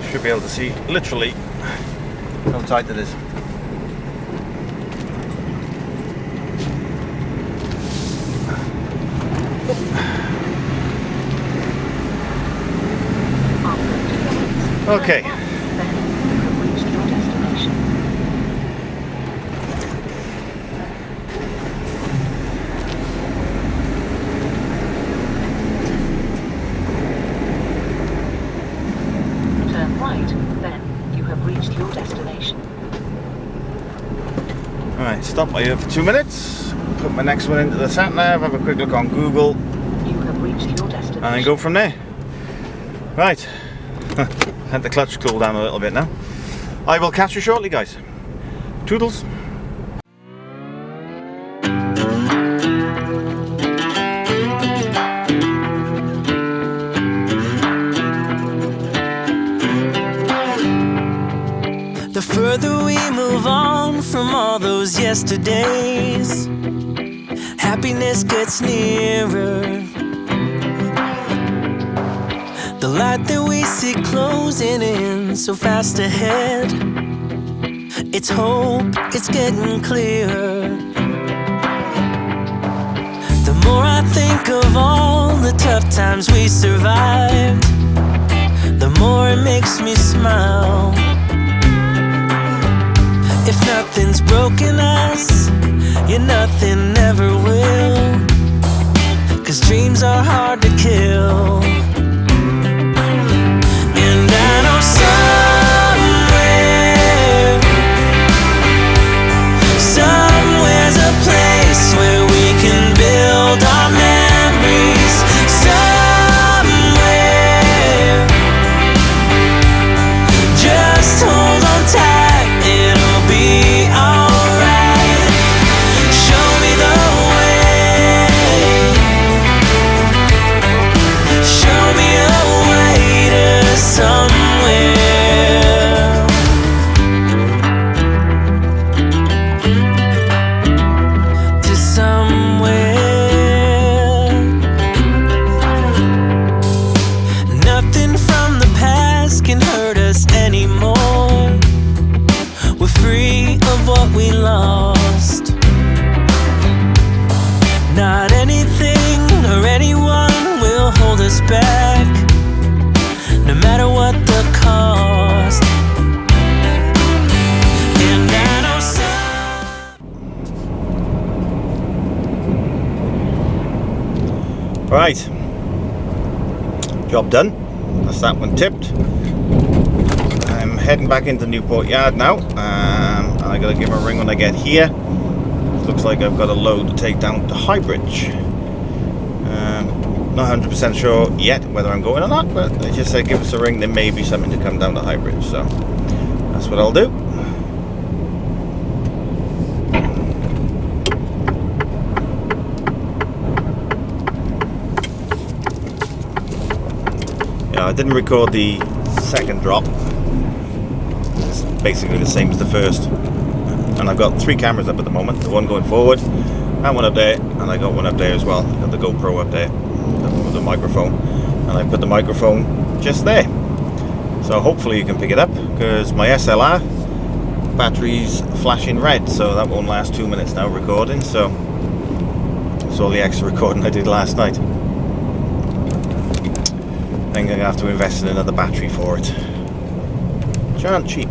Should be be able to see literally how tight it is. Okay. Turn right, then you have reached your destination. Alright, stop by here for 2 minutes. Put my next one into the sat nav, have a quick look on Google, You have reached your destination. and then go from there. Right. Let the clutch cool down a little bit now. I will catch you shortly, guys. Toodles. The further we move on from all those yesterdays, happiness gets nearer. The light that we see closing in so fast ahead, it's hope, it's getting clearer. The more I think of all the tough times we survived, the more it makes me smile. If nothing's broken us, yeah, nothing ever will, 'cause dreams are hard to kill. And I know somewhere's a place where we can build our memories. Somewhere, just hold on tight, it'll be alright. Show me the way, show me a way to somewhere. To somewhere. Nothing from the past can hurt us anymore. We're free of what we lost. Not anything or anyone will hold us back, no matter what the cost. And I know Right. Job done. That's that one tipped. I'm heading back into Newport Yard now. And I gotta give him a ring when I get here. Looks like I've got a load to take down to Highbridge. Not 100% sure yet whether I'm going or not, but they just said give us a ring, there may be something to come down to Highbridge, so that's what I'll do. Yeah, I didn't record the second drop. It's basically the same as the first. And I've got 3 cameras up at the moment, the one going forward and one up there, and I got one up there as well. I got the GoPro up there, the one with the microphone, and I put the microphone just there. So hopefully you can pick it up, because my SLR battery's flashing red, so that won't last 2 minutes now recording, so that's all the extra recording I did last night. I think I'm going to have to invest in another battery for it, which aren't cheap.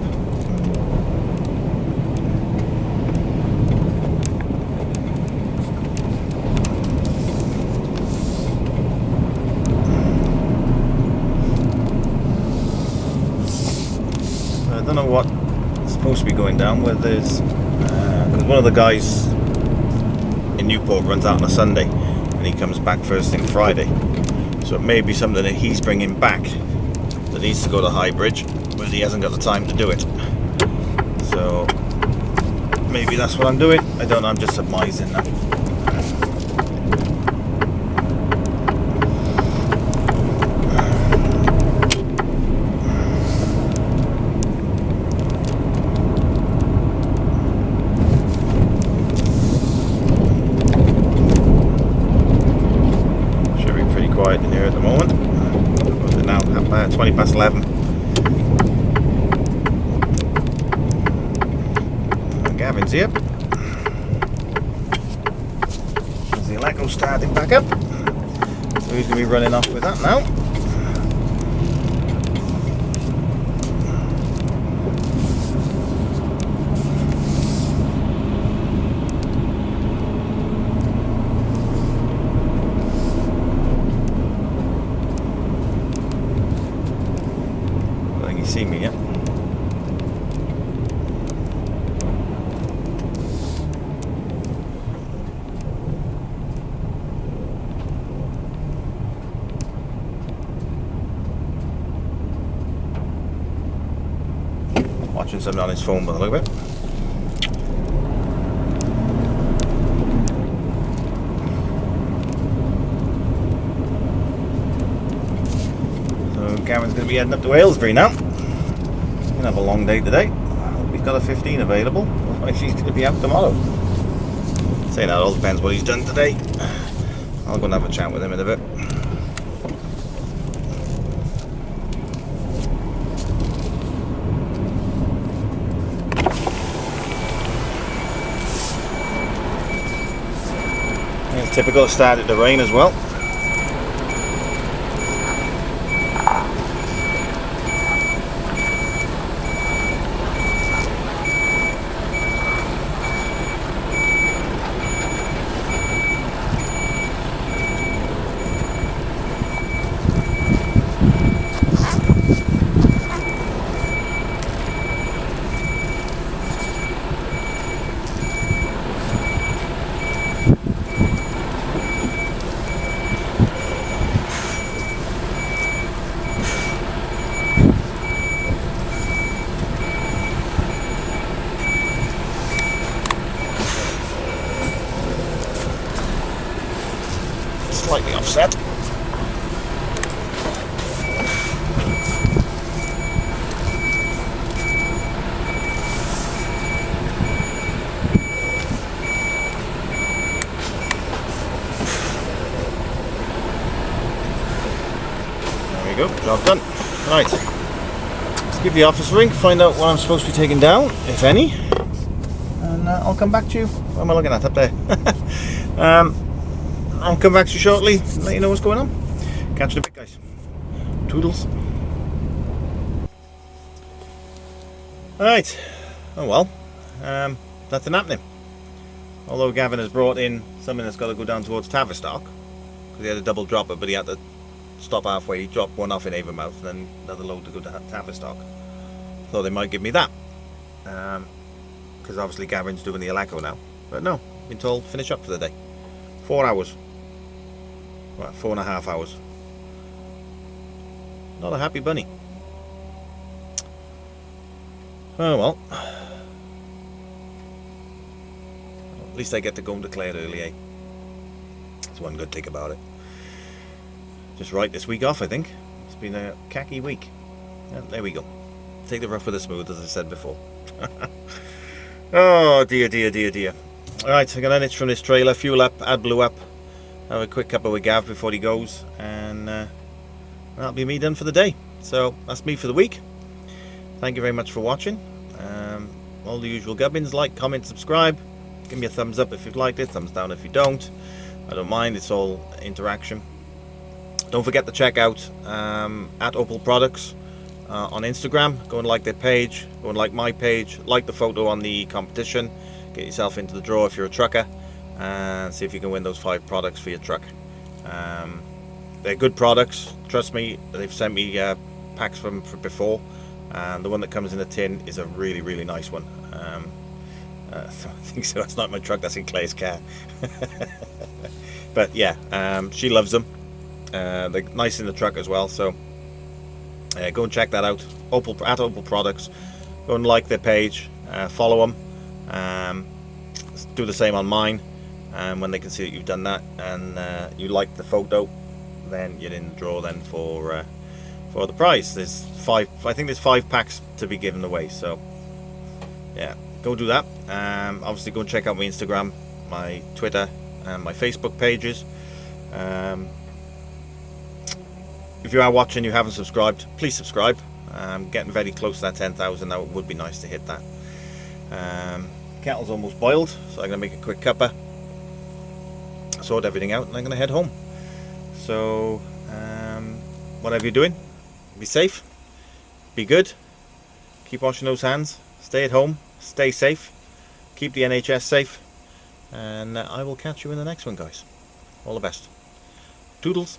I don't know what's supposed to be going down, whether there's because one of the guys in Newport runs out on a Sunday and he comes back first thing Friday, so it may be something that he's bringing back that needs to go to Highbridge, but he hasn't got the time to do it, so maybe that's what I'm doing. I don't know, I'm just surmising now. Quiet in here at the moment. What is it now? 20 past 11. Gavin's here. There's the Electro starting back up. So he's going to be running off with that now. I think he's seen me yet. Watching something on his phone by the look of it. So Gavin's going to be heading up to Aylesbury now. He's going to have a long day today. He's got a 15 available. Otherwise he's going to be out tomorrow. Saying that all depends what he's done today. I'll go and have a chat with him in a bit. It's typical, it started to rain as well. Slightly offset. There we go, job done. Right, let's give the office a ring, find out what I'm supposed to be taking down, if any, and I'll come back to you. What am I looking at up there? I'll come back to you shortly and let you know what's going on. Catch you in a bit, guys. Toodles. Alright. Oh well. Nothing happening. Although Gavin has brought in something that's got to go down towards Tavistock. Because he had a double dropper, but he had to stop halfway. He dropped one off in Avonmouth and then another load to go to Tavistock. Thought they might give me that. Because obviously Gavin's doing the Electro now. But no, been told finish up for the day. 4 hours. Well, 4.5 hours. Not a happy bunny. Oh well. At least I get to go and declare early, eh? That's one good thing about it. Just write this week off, I think. It's been a khaki week. Yeah, there we go. Take the rough with the smooth, as I said before. Oh dear, dear, dear, dear. Alright, I'm going to unhitch from this trailer, fuel up, add blue up, have a quick cuppa with Gav before he goes, and that'll be me done for the day. So that's me for the week. Thank you very much for watching. All the usual gubbins, like, comment, subscribe. Give me a thumbs up if you've liked it, thumbs down if you don't. I don't mind, it's all interaction. Don't forget to check out at Opel Products on Instagram. Go and like their page, go and like my page, like the photo on the competition. Get yourself into the draw if you're a trucker and see if you can win those 5 products for your truck. They're good products, trust me. They've sent me packs from before, and the one that comes in a tin is a really, really nice one. I think so. That's not my truck, that's in Claire's car. But yeah, she loves them. They're nice in the truck as well, so go and check that out. Opel, at Opel Products. Go and like their page, follow them. Do the same on mine, and when they can see that you've done that and you like the photo, then you're in the draw then for the prize. There's 5, I think there's 5 packs to be given away, so yeah, go do that. Obviously go and check out my Instagram, my Twitter and my Facebook pages. If you are watching, you haven't subscribed, please subscribe. I'm getting very close to that 10,000 now. It would be nice to hit that. Kettle's almost boiled, so I'm going to make a quick cuppa, sort everything out, and I'm going to head home. So whatever you're doing, be safe, be good, keep washing those hands, stay at home, stay safe, keep the NHS safe, and I will catch you in the next one, guys. All the best. Toodles.